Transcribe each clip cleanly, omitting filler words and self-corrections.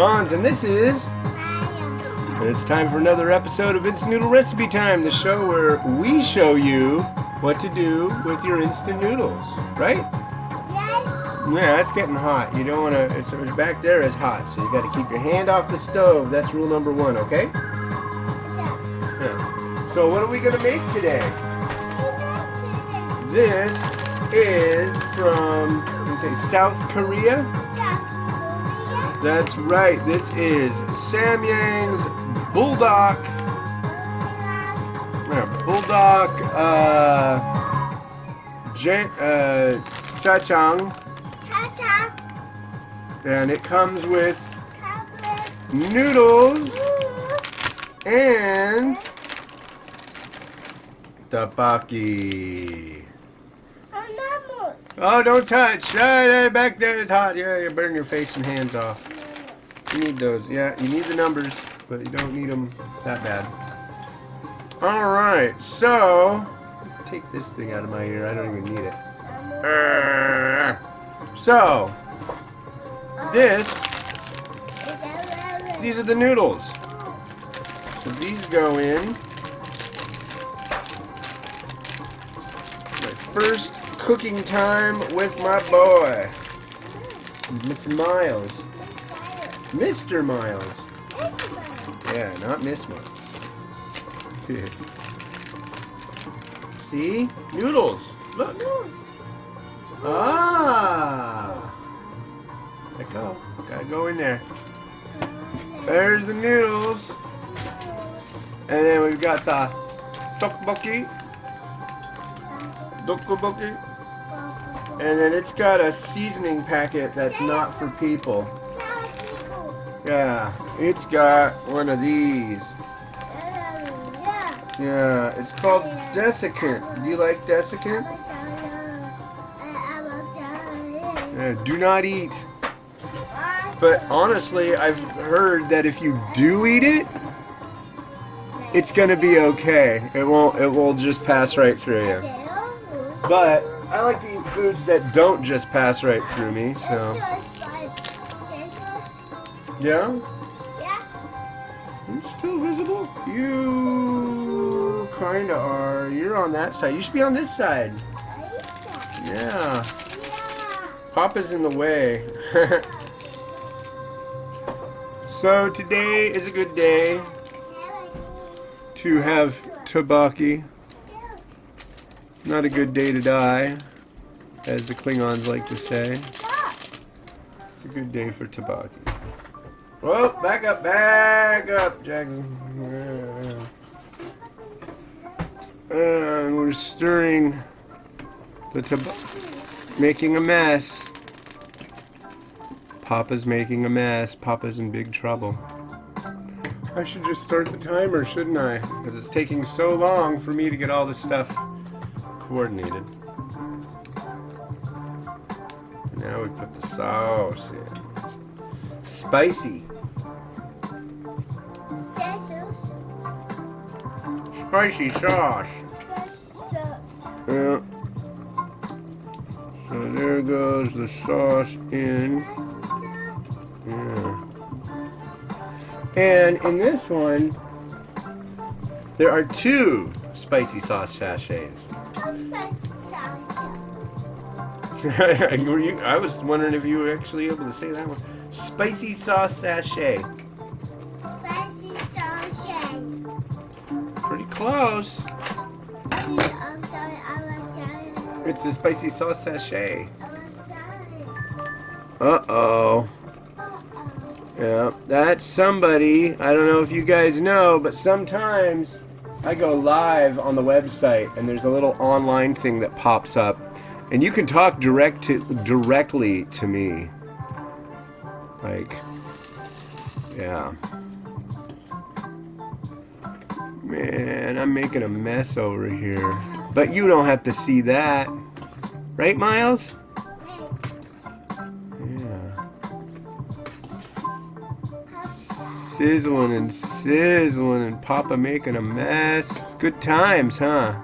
Hans, and this is... And it's time for another episode of Instant Noodle Recipe Time, the show where we show you what to do with your instant noodles, right? Yeah, it's getting hot. You don't want to, it's back there is hot, so you got to keep your hand off the stove. That's rule number 1, okay? Yeah. So what are we going to make today? This is from, what do you say, South Korea? That's right. This is Samyang's Buldak Jjajang. And it comes with noodles and topokki. Oh, don't touch. Back there is hot. Yeah, you burn your face and hands off. You need those. Yeah, you need the numbers, but you don't need them that bad. Alright, so... Take this thing out of my ear. I don't even need it. So... These are the noodles. So these go in. My first cooking time with my boy, Mr. Miles. Mr. Miles. Yeah, not Miss Miles. See? Noodles. Look. Ah. Let go. Gotta go in there. There's the noodles. And then we've got the tteokbokki. And then it's got a seasoning packet that's not for people. Yeah, it's got one of these. Yeah, it's called desiccant. Do you like desiccant? Yeah, do not eat. But honestly, I've heard that if you do eat it, it's gonna be okay. It will just pass right through you. But I like to eat foods that don't just pass right through me, so. Yeah? You're still visible? You kinda are. You're on that side. You should be on this side. Yeah. Papa's in the way. So today is a good day to have tteokbokki. Not a good day to die, as the Klingons like to say. It's a good day for tteokbokki. Whoa, back up, Jackson. And we're stirring the tteokbokki, making a mess. Papa's making a mess. Papa's in big trouble. I should just start the timer, shouldn't I? Because it's taking so long for me to get all this stuff coordinated. Now we put the sauce in. Spicy. Spicy sauce. Yeah. So there goes the sauce in. Yeah. And in this one, there are 2 spicy sauce sachets. I was wondering if you were actually able to say that one. Spicy sauce sachet. Spicy sachet. Pretty close. It's the spicy sauce sachet. Uh-oh. Yeah, that's somebody. I don't know if you guys know, but sometimes I go live on the website and there's a little online thing that pops up. And you can talk directly to me. Like, yeah. Man, I'm making a mess over here. But you don't have to see that. Right, Miles? Yeah. Sizzling and Papa making a mess. Good times, huh?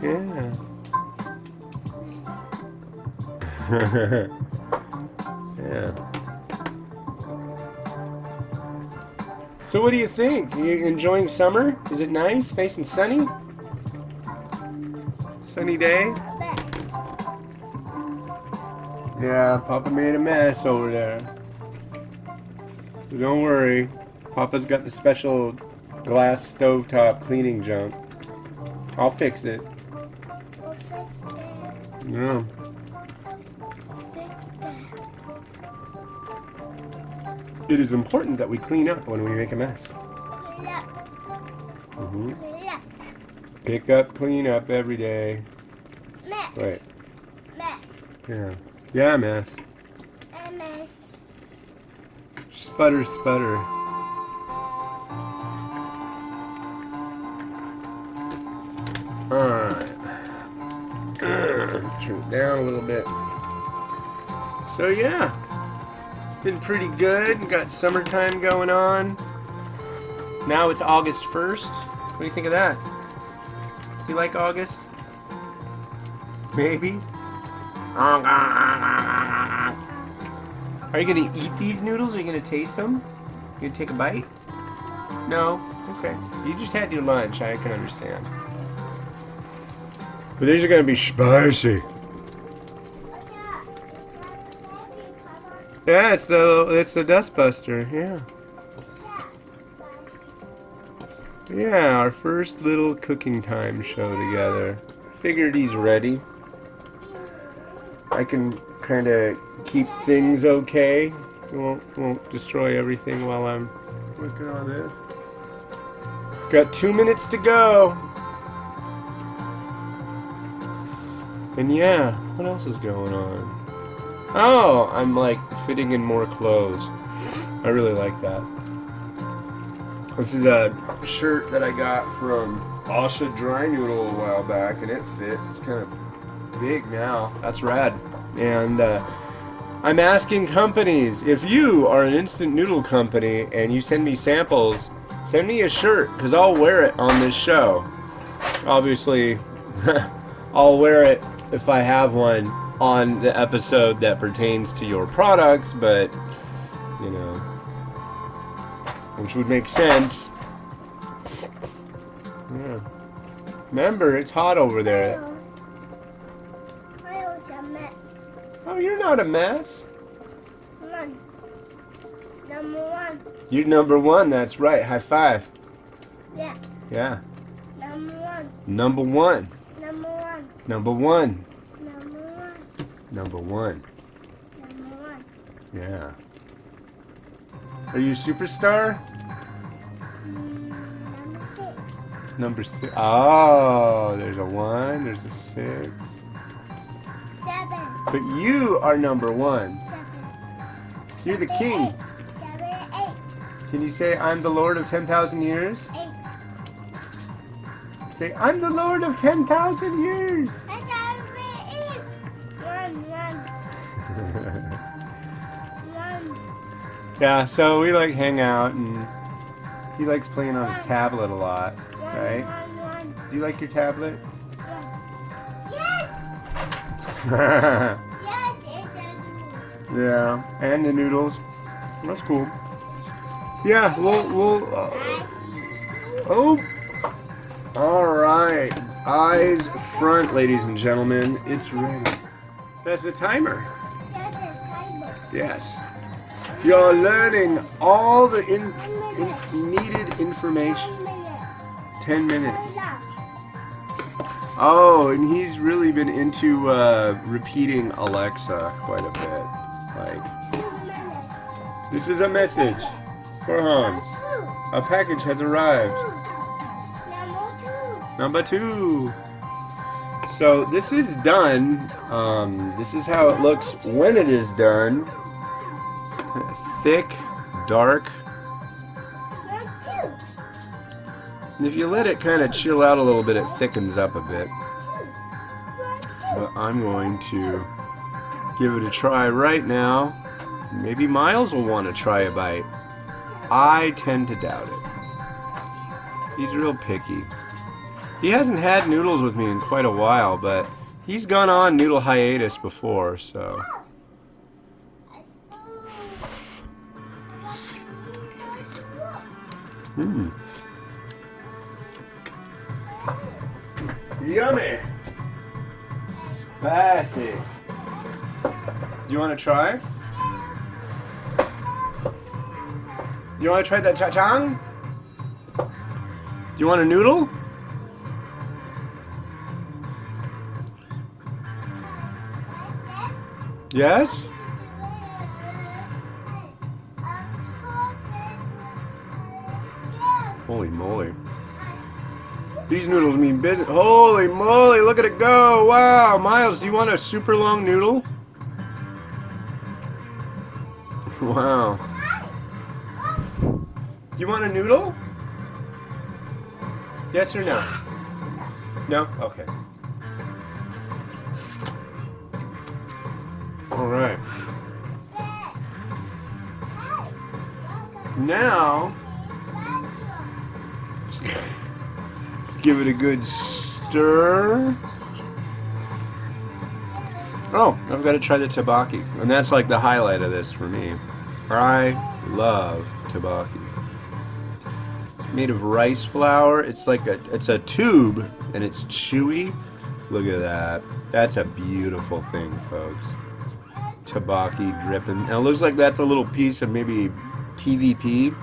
Yeah. Yeah. So what do you think? Are you enjoying summer? Is it nice? Nice and sunny? Sunny day? Yeah, Papa made a mess over there. So don't worry. Papa's got the special glass stovetop cleaning junk. I'll fix it. Yeah. It is important that we clean up when we make a mess. Mm-hmm. Pick up, clean up every day. Mess. Right. Mess. Yeah. Yeah, mess. A mess. Sputter, sputter. Alright. Turn it down a little bit. So yeah. It's been pretty good. Got summertime going on. Now it's August 1st. What do you think of that? Do you like August? Maybe? Are you gonna eat these noodles? Are you gonna taste them? You gonna take a bite? No? Okay. You just had your lunch. I can understand. But these are gonna be spicy. Yeah, it's the dust buster. Yeah. Yeah, our first little cooking time show together. Figured he's ready. I can kind of keep things okay. Won't destroy everything while I'm working on this. Got 2 minutes to go. And yeah, what else is going on? Oh, I'm like fitting in more clothes. I really like that. This is a shirt that I got from Asha Dry Noodle a while back, and it fits. It's kind of big now. That's rad. And I'm asking companies, if you are an instant noodle company and you send me samples, send me a shirt, because I'll wear it on this show. Obviously, I'll wear it if I have one on the episode that pertains to your products, but, you know, which would make sense. Yeah. Remember, it's hot over there. I was a mess. Oh, you're not a mess. One. Number one. You're number one, that's right. High five. Yeah. Yeah. Number one. Number one. Number one. Number one. Number one. Number one. Number one. Yeah. Are you a superstar? Number six. Number six. Oh, there's a one, there's a six. 7. But you are number one. 7. You're the king. 7, 8. Can you say, I'm the Lord of 10,000 years? 8. Say, I'm the Lord of 10,000 years. That's how it is. 1, 1. Yeah, so we like hang out, and he likes playing on his tablet a lot, right? 1. Do you like your tablet? Yes! Yeah, Yes, it's a noodle. and the noodles. That's cool. Yeah, we'll oh. All right, eyes front, ladies and gentlemen. It's ready. That's the timer. That's a timer. Yes. You're learning all the needed information. 1 minute. 10 minutes. Stop. Oh, and he's really been into repeating Alexa quite a bit. Like, 2 minutes. this is a message for Hans. 2. A package has arrived. Number 2. Number 2. So this is done. This is how it looks when it is done. Thick, dark. Number 2. And if you let it kind of chill out a little bit, it thickens up a bit. 2. But I'm going to give it a try right now. Maybe Miles will want to try a bite. I tend to doubt it. He's real picky. He hasn't had noodles with me in quite a while, but he's gone on noodle hiatus before, so. Hmm. Yummy. Spicy. You want to try? You want to try that jjajang? You want a noodle? Yes? Holy moly. These noodles mean business. Holy moly, look at it go. Wow. Miles, do you want a super long noodle? Wow. You want a noodle? Yes or no? No? Okay. Alright. Now, let's give it a good stir. Oh, I've got to try the tteokbokki. And that's like the highlight of this for me. I love tteokbokki. It's made of rice flour. It's like it's a tube and it's chewy. Look at that. That's a beautiful thing, folks. Tteokbokki dripping. Now it looks like that's a little piece of maybe TVP.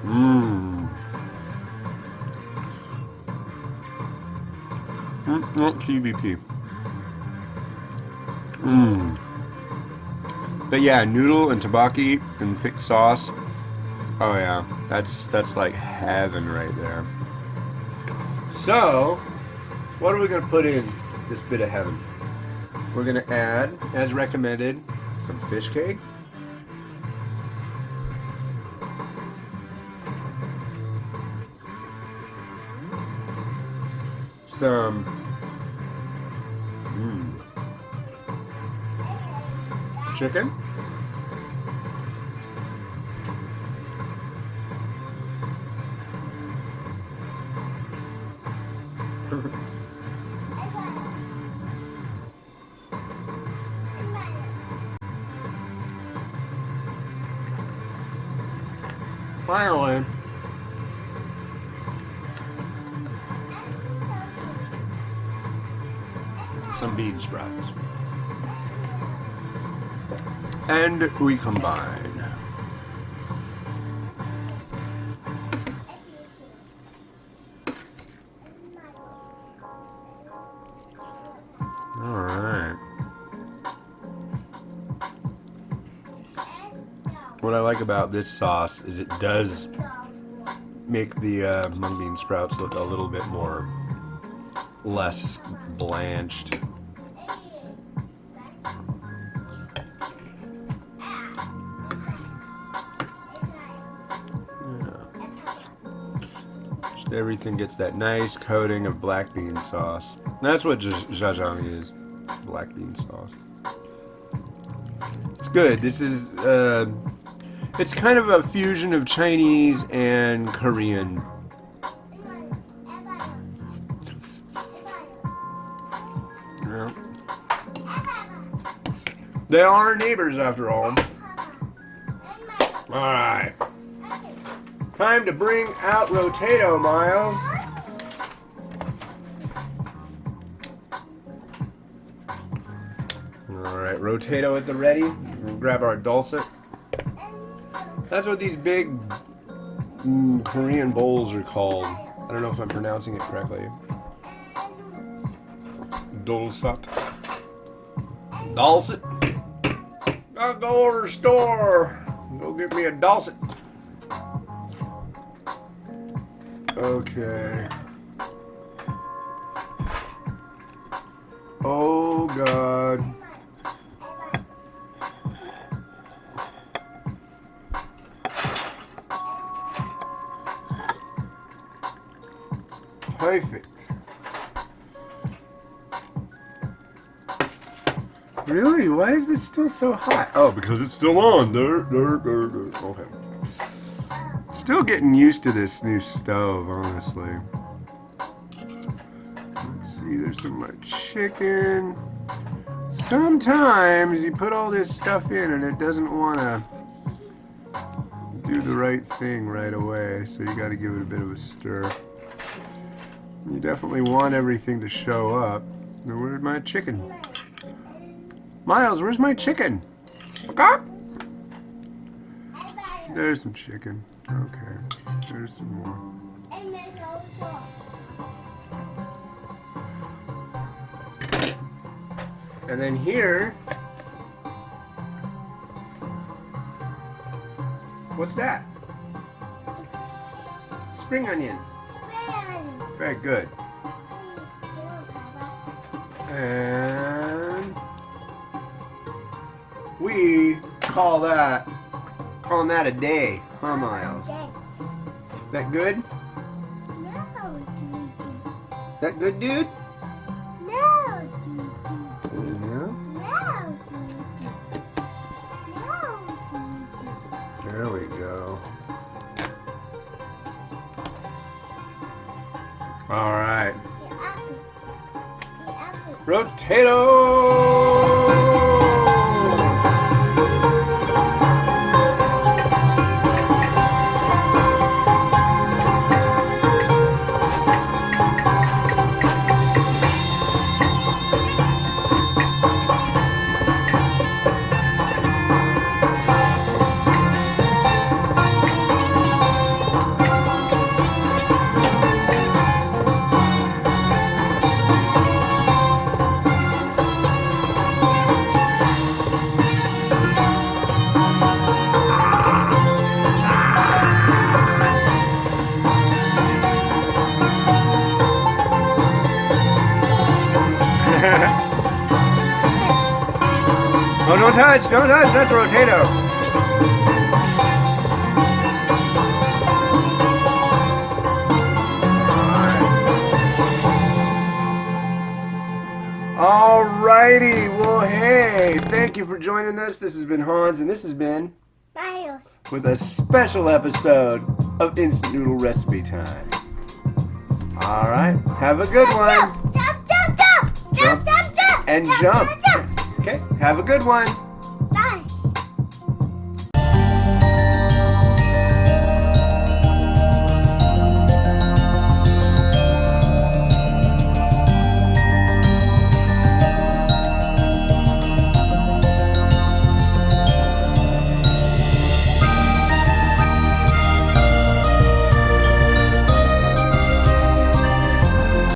Mmm. Not TVP. Mmm. But yeah, noodle and tteokbokki and thick sauce. Oh yeah, that's like heaven right there. So, what are we gonna put in this bit of heaven? We're gonna add, as recommended, some fish cake. Some chicken. Finally, some bean sprouts. And we combine. All right. What I like about this sauce is it does make the mung bean sprouts look a little bit more less blanched. Just everything gets that nice coating of black bean sauce. That's what jjajang is, black bean sauce. It's good. This is it's kind of a fusion of Chinese and Korean. Yeah. They are neighbors after all. Alright. Time to bring out Rotato, Miles. Alright, Rotato at the ready. We'll grab our dulcet. That's what these big Korean bowls are called. I don't know if I'm pronouncing it correctly. Dulcet. Dulcet. I'll go over to the store. Go get me a dulcet. Okay. Oh God. Perfect. Really? Why is this still so hot? Oh, because it's still on. Okay. Still getting used to this new stove, honestly. Let's see, there's some more chicken. sometimes you put all this stuff in and it doesn't want to do the right thing right away, so you got to give it a bit of a stir. You definitely want everything to show up. Now, where's my chicken? Miles, where's my chicken? Okay. There's some chicken. Okay. There's some more. And then also. And then here, what's that? Spring onion. Spring. Very good. And we calling that a day, huh, Miles? That good? No, That good, dude? no, Yeah. There we go. All right. Rotato! Oh, don't touch, that's a rotato. Alrighty, well, hey, thank you for joining us. This has been Hans, and this has been Miles. with a special episode of Instant Noodle Recipe Time. Alright, have a good one. Jump, jump, jump, jump, jump, jump, And jump, jump. jump, jump. Okay, have a good one.